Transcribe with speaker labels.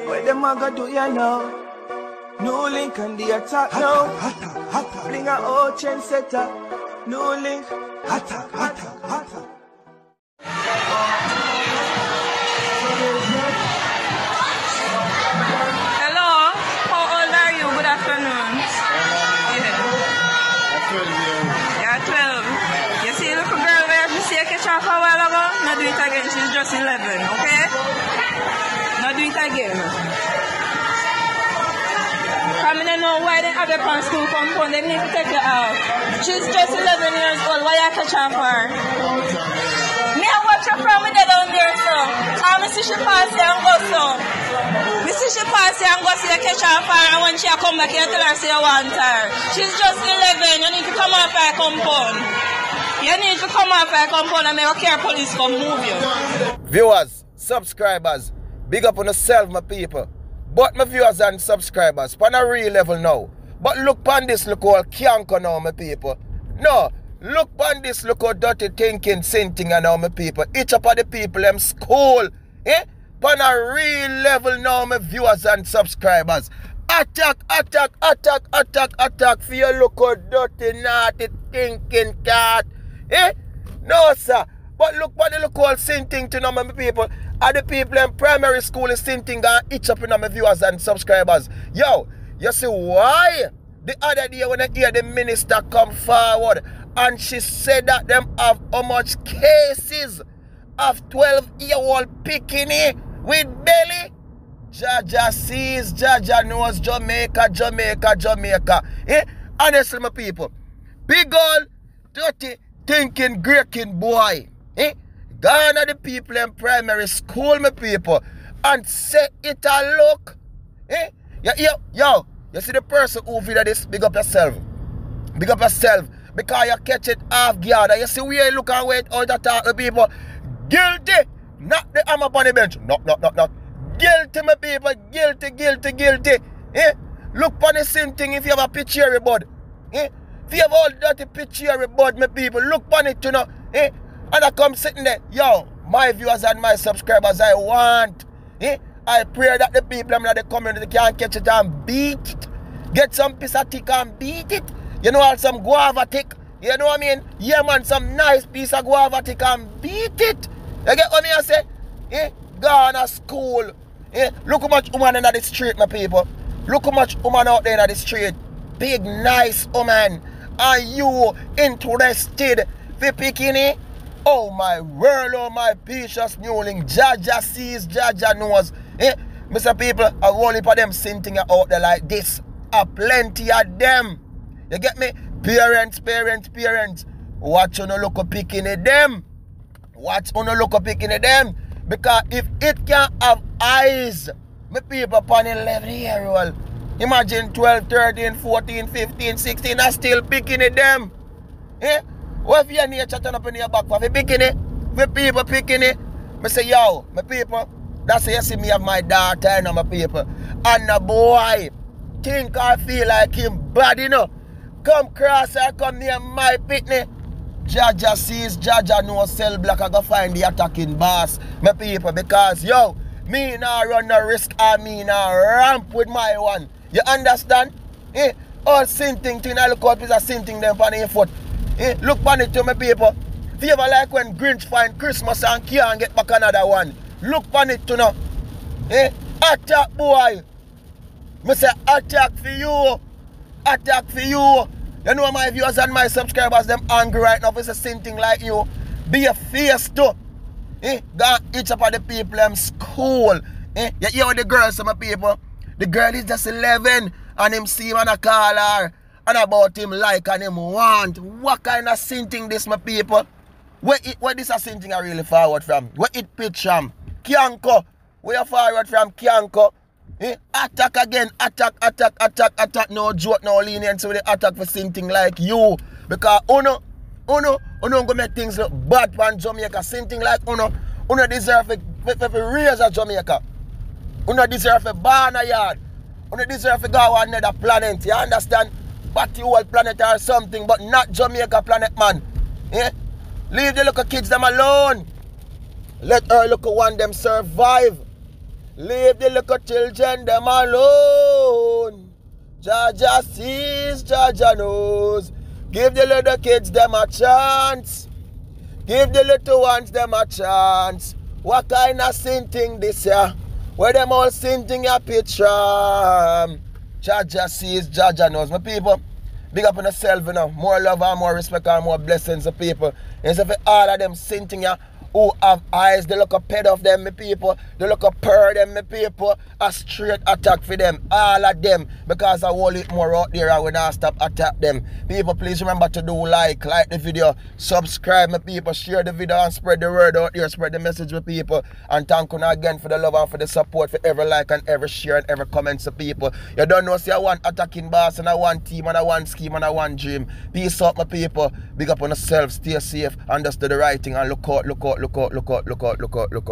Speaker 1: Where them a go do ya now? NEWLINK and the attack now. Bring a old chain setter. NEWLINK.
Speaker 2: Hello, how old are you? Good afternoon. Yeah, 12. You see the little girl where you see a catch off a while ago? Not do it again, she's just 11, okay? Not do it again. I mean, I know why they have you on school compound, they need to take you out. She's just 11 years old, why you catch off her? Me, I watch her from me down there, so. I see she pass here and go, so. Me see she pass here and go see you catch off her, and when she come back, you tell her say you want her. She's just 11, you need to come off her compound. You need to come off her compound and make a care police come move you.
Speaker 3: Viewers, subscribers, big up on yourself, my people. But my viewers and subscribers, on a real level now. But look on this, look all canker now, my people. No, look on this, look how dirty thinking, sinting now, my people. Each up of the people, them school. On a real level now, my viewers and subscribers. Attack for your look how dirty, naughty thinking cat. No, sir. But look what the look all sinting to now, my people. Are the people in primary school is sinting and itch up in my viewers and subscribers. Yo, you see why? The other day when I hear the minister come forward and she said that them have how much cases of 12-year-old Pikni with belly. Jaja sees, Jaja knows Jamaica. Honestly, my people, big old dirty thinking Greeking boy. Gone are the people in primary school, my people, and say it a look. Yo, you see the person who video this, big up yourself. Big up yourself. Because you catch it half guard. You see where you look and wait out to talk to people. Guilty. Not the hammer on the bench. No. Guilty, my people. Guilty. Look on the same thing if you have a picture, bud. If you have all dirty picture, bud, my people, look on it, you know. And I come sitting there, yo, my viewers and my subscribers, I want, I pray that the people in the community can catch it and beat it. Get some piece of tick and beat it. You know, some guava tick. You know what I mean? Yeah, man, some nice piece of guava tick and beat it. You get what I say? Gone to school. Look how much woman in the street, my people. Look how much woman out there in the street. Big, nice woman. Are you interested for Pikni? Oh my world, oh my precious NEWLINK. Jaja sees, Jaja knows. Mr. People, a whole heap of them sinting out there like this. A plenty of them. You get me? Parents. Watch on look up Pikni them. Watch on look up Pikni them. Because if it can't have eyes, my people upon 11-year-old. Imagine 12, 13, 14, 15, 16, I still Pikni them. What if your nature turn up in your back for Pikni? For people Pikni? I say, yo, my people, that's how you see me have my daughter and my people. And the boy, think I feel like him bad, you know. Come cross or come near my Pikni. Jaja sees, Jaja knows cell block. I go find the attacking boss, my people, because, yo, me now run no risk and me now ramp with my one. You understand? All sinting thing, I look out is a sinting them on your foot. Look on it to my people. If you ever like when Grinch find Christmas and can't get back another one, look on it to now. Attack boy. I say attack for you. Attack for you. You know my viewers and my subscribers, them angry right now for the same thing like you. Be a face too. Go each up of the people in school. You hear what the girls, my people. The girl is just 11 and him see him and I call her. And about him like and him want. What kind of sinting this, my people? Where this a sinting I really forward from? Where it pitch from? Kianko. Where you forward from Kianko? Attack again. Attack. No joke, no lenience with the attack for sinting like you. Because uno go make things look bad from Jamaica. Sinting like uno deserve to raise a Jamaica. Uno deserve to ban a yard. Uno deserve to go on another planet. You understand? But the whole planet or something, but not Jamaica planet, man. Leave the little kids them alone. Let her little one them survive. Leave the little children them alone. Jaja sees, Jaja knows. Give the little kids them a chance. Give the little ones them a chance. What kind of sin thing this year? Where them all sin thing a picture? Jaja sees, Jaja knows. My people, big up on yourself, you know. More love and more respect and more blessings to people. Instead of all of them sin thing who have eyes, they look a ped of them, my people. They look a purr them, my people. A straight attack for them, all of them. Because I will it more out there and we not stop attack them. People, please remember to do like the video, subscribe, my people, share the video and spread the word out there, spread the message with people. And thank you again for the love and for the support, for every like and every share and every comment to people. You don't know, see, I want attacking boss and I want team and I want scheme and I want dream. Peace out, my people. Big up on yourself, stay safe, and just do the right thing and look out.